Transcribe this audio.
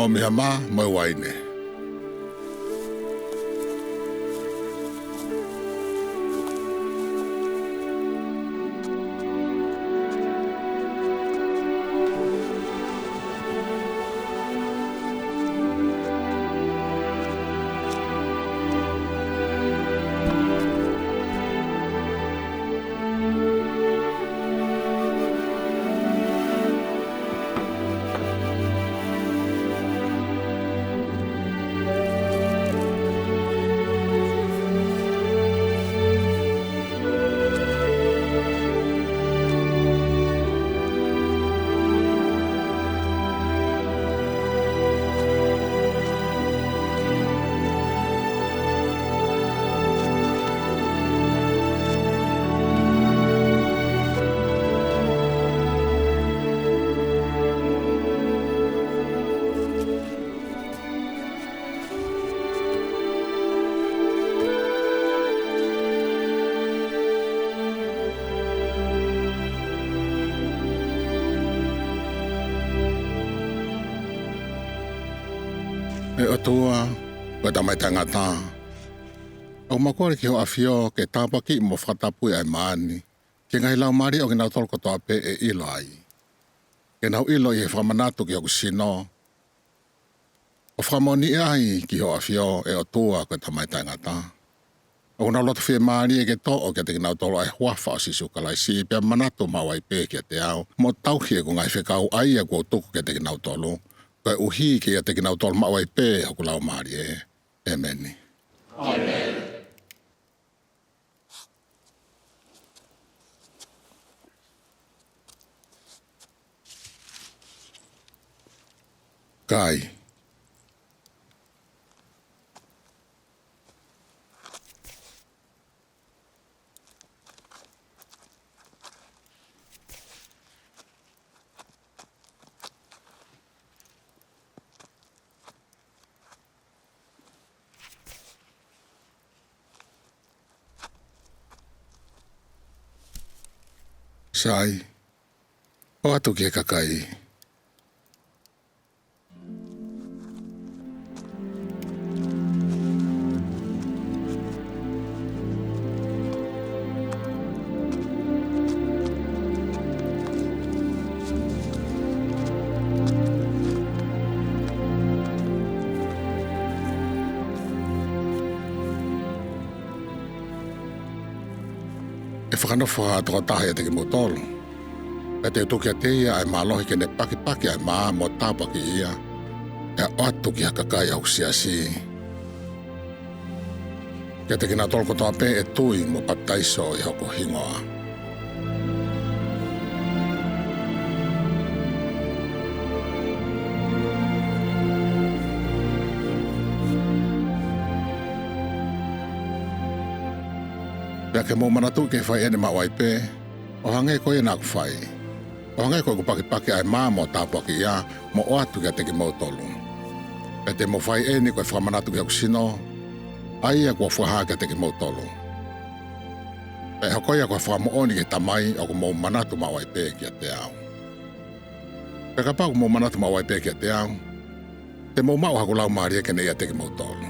mihama mai waine. E atua, ko tamai tangata. Au makore ki ho afio ke tāpaki mo whatapui ai maani. Ke ngai lau mari o ke nau tolko toa pe e ilo ai. Ke nau ilo i he whamanatu ki o kusino. O whamoni ai ki ho afio e atua ko tamai tangata. Au nau loto whie maari e ke to o ke te nau tolo ai huafa o sisu kalai si pia manatu mawai pe ke te au. Mo tauhie ko ngai whekau ai e kua tuku ke te nau tolo. Kai uhi ke ia te kinau tol mawai pe hoku lau maari e. Amen. Amen. Kai. Sai, o atu ke kakai. E whakanofa toka tahi te ki motolo. E te tuki a te ia ai malohi ke ne paki ai maa mo tāpaki ia. E atu ki hakakai au siasi. Ke te kina tolko toa pe e tui mo pataiso i hoko hingoa. Pea ke mo manatu ke whai ene mawai pe, o hange koe nāku whai. O hange koe ku paki ai maa mo tāpaki ia, mo o atu kia teki mau tolu. Pe te mo whai ene koe whamanatu kia kusino, ai a kua whaha kia teki mau tolu. Pe hakoia koe whamo oni ke tamai o ku mo manatu mawai pe kia te au. Pe ka pau ku mo manatu mawai pe kia te au, te mo mau haku lau maari eke ne ia teki mau tolu.